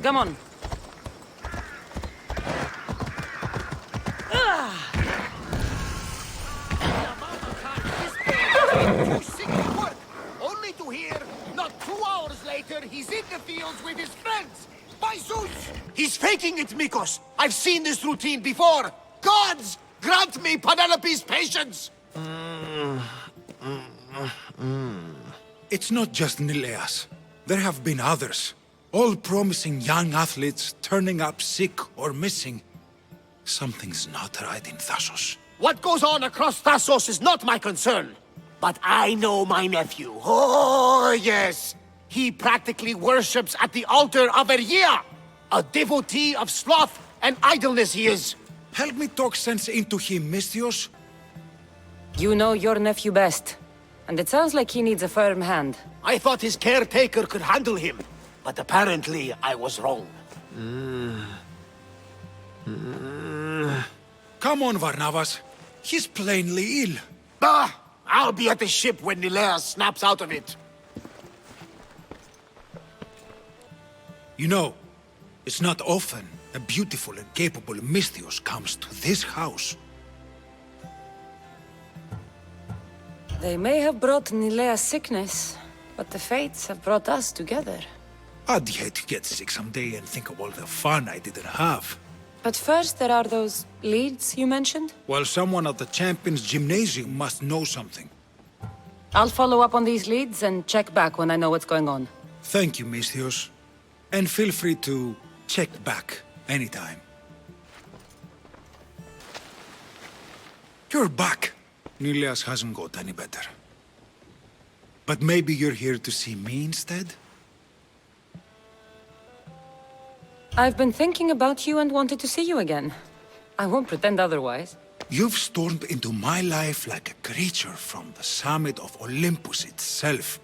Come on. Only to hear, not 2 hours later, he's in the fields with his friends. By Zeus! He's faking it, Mikos. I've seen this routine before. Gods, grant me Penelope's patience. It's not just Nileas. There have been others. All promising young athletes turning up sick or missing. Something's not right in Thassos. What goes on across Thassos is not my concern. But I know my nephew. Oh, yes. He practically worships at the altar of Herein. A devotee of sloth and idleness he is. Help me talk sense into him, Misthios. You know your nephew best. And it sounds like he needs a firm hand. I thought his caretaker could handle him. But apparently I was wrong. Come on, Varnavas. He's plainly ill. Bah! I'll be at the ship when Nileas snaps out of it. You know, it's not often a beautiful and capable Misthios comes to this house. They may have brought Nilea's sickness, but the fates have brought us together. I'd hate to get sick someday and think of all the fun I didn't have. But first there are those leads you mentioned. Well, someone at the Champions Gymnasium must know something. I'll follow up on these leads and check back when I know what's going on. Thank you, Misthios. And feel free to check back anytime. You're back. Nileas hasn't got any better. But maybe you're here to see me instead? I've been thinking about you and wanted to see you again. I won't pretend otherwise. You've stormed into my life like a creature from the summit of Olympus itself.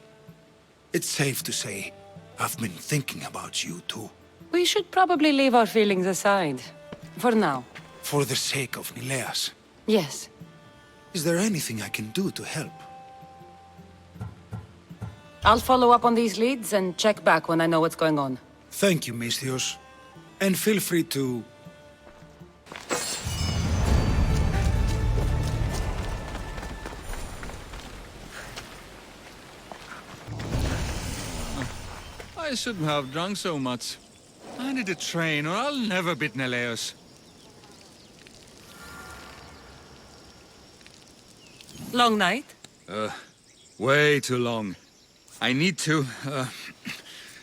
It's safe to say, I've been thinking about you too. We should probably leave our feelings aside. For now. For the sake of Nileas. Yes. Is there anything I can do to help? I'll follow up on these leads and check back when I know what's going on. Thank you, Misthios. And feel free to... I shouldn't have drunk so much. I need a train or I'll never beat Neleos. Long night? Way too long. I need to,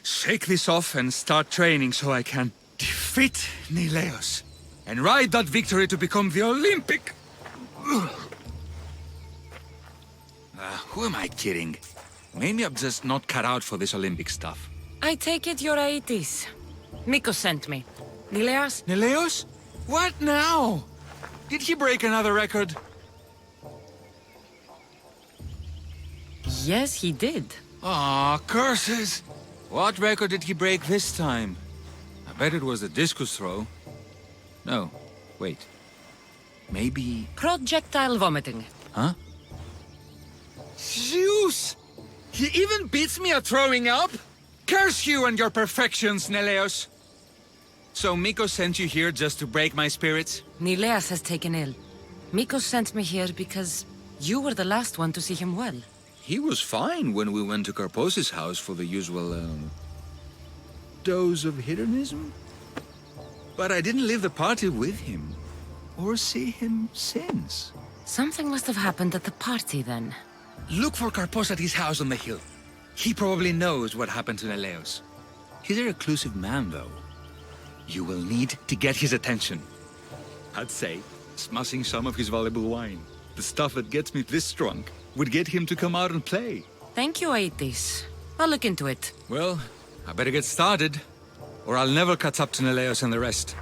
shake this off and start training so I can defeat Neleos and ride that victory to become the Olympic... who am I kidding? Maybe I'm just not cut out for this Olympic stuff. I take it you're Aetis. Mikos sent me. Nileas? Neleos? What now? Did he break another record? Yes, he did. Aw, curses! What record did he break this time? I bet it was the discus throw. No, wait. Maybe... Projectile vomiting. Huh? Zeus! He even beats me at throwing up? Curse you and your perfections, Neleos! So Mikos sent you here just to break my spirits? Nileas has taken ill. Mikos sent me here because you were the last one to see him well. He was fine when we went to Karpos's house for the usual, dose of hedonism. But I didn't leave the party with him, or see him since. Something must have happened at the party then. Look for Karpos at his house on the hill. He probably knows what happened to Neleos. He's a reclusive man, though. You will need to get his attention. I'd say, smashing some of his valuable wine. The stuff that gets me this drunk would get him to come out and play. Thank you, Aetis. I'll look into it. Well, I better get started, or I'll never catch up to Neleos and the rest.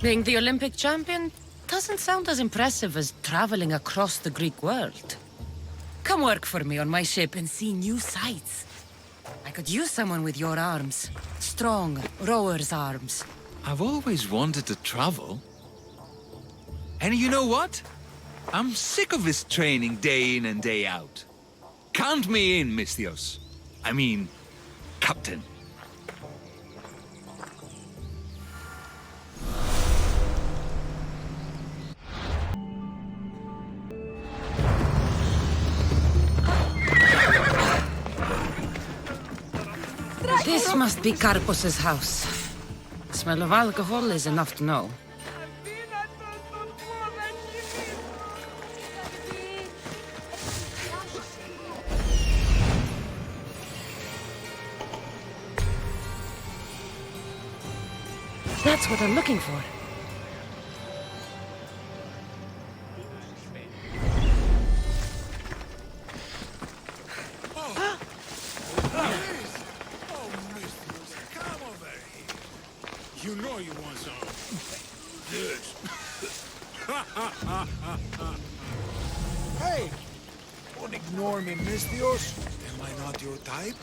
Being the Olympic champion doesn't sound as impressive as traveling across the Greek world. Come work for me on my ship and see new sights. I could use someone with your arms. Strong, rower's arms. I've always wanted to travel. And you know what? I'm sick of this training day in and day out. Count me in, Misthios. I mean, Captain. This must be Karpos's house. Smell of alcohol is enough to know. That's what I'm looking for. You know you want some. Yes. Hey! Don't ignore me, Misthios. Am I not your type?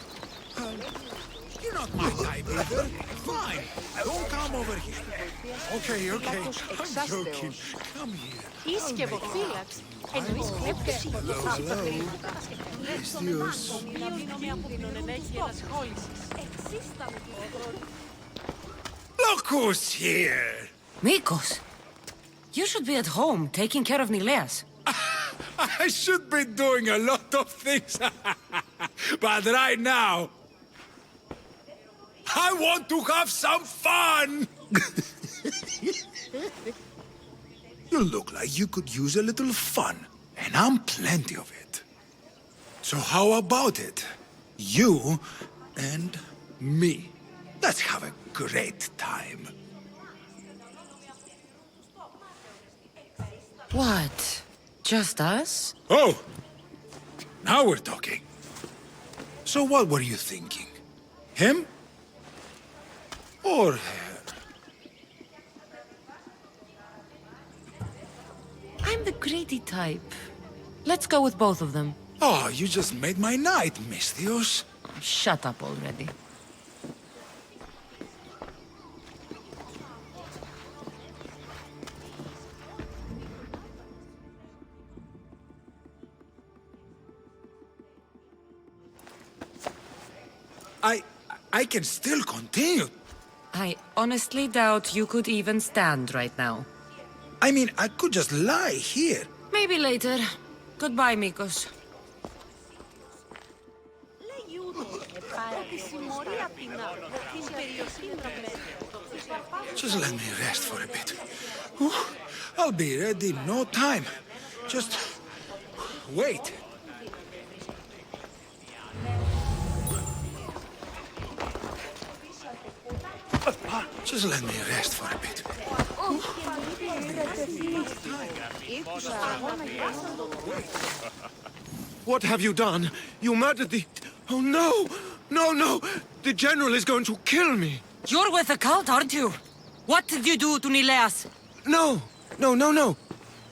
You're not my type either. Fine. Don't come over here. Okay. I'm joking. Come here. Hello. Misthios. Look who's here! Nikos, you should be at home taking care of Nileas. I should be doing a lot of things. But right now, I want to have some fun! You look like you could use a little fun, and I'm plenty of it. So how about it? You and me. Let's have a great time. What? Just us? Oh! Now we're talking. So what were you thinking? Him? Or her? I'm the greedy type. Let's go with both of them. Oh, you just made my night, Misthios. Shut up already. I can still continue. I honestly doubt you could even stand right now. I mean, I could just lie here. Maybe later. Goodbye, Mikos. Just let me rest for a bit. Whew, I'll be ready in no time. Just wait. Just let me rest for a bit. What have you done? You murdered the... Oh, no! No! The General is going to kill me! You're with the cult, aren't you? What did you do to Nileas? No!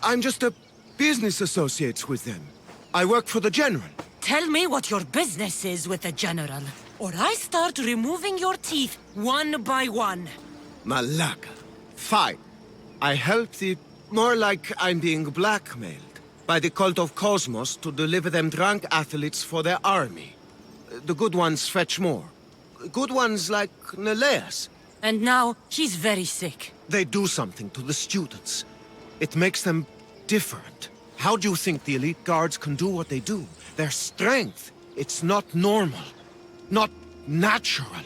I'm just a business associate with them. I work for the General. Tell me what your business is with the General, or I start removing your teeth one by one. Malaka. Fine. I help the... More like I'm being blackmailed by the cult of Cosmos to deliver them drunk athletes for their army. The good ones fetch more. Good ones like Nileas. And now, he's very sick. They do something to the students. It makes them different. How do you think the elite guards can do what they do? Their strength. It's not normal. Not natural.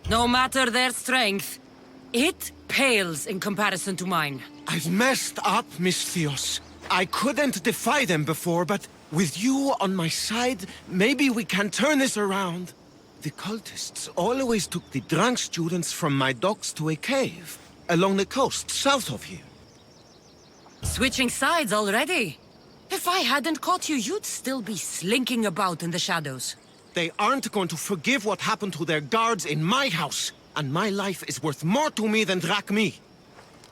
No matter their strength, it pales in comparison to mine. I've messed up, Misthios. I couldn't defy them before, but with you on my side, maybe we can turn this around. The cultists always took the drunk students from my docks to a cave, along the coast, south of here. Switching sides already? If I hadn't caught you, you'd still be slinking about in the shadows. They aren't going to forgive what happened to their guards in my house, and my life is worth more to me than Drachmi.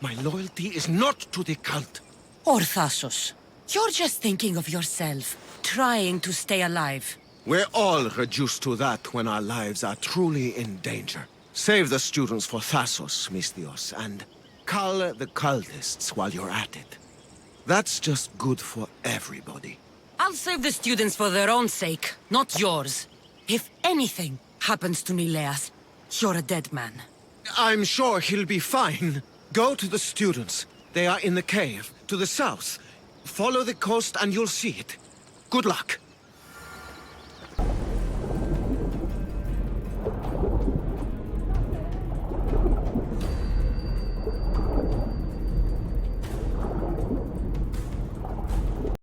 My loyalty is not to the cult. Orthasos, you're just thinking of yourself, trying to stay alive. We're all reduced to that when our lives are truly in danger. Save the students for Thassos, Misthios, and cull the cultists while you're at it. That's just good for everybody. I'll save the students for their own sake, not yours. If anything happens to Nileas, you're a dead man. I'm sure he'll be fine. Go to the students. They are in the cave, to the south. Follow the coast and you'll see it. Good luck.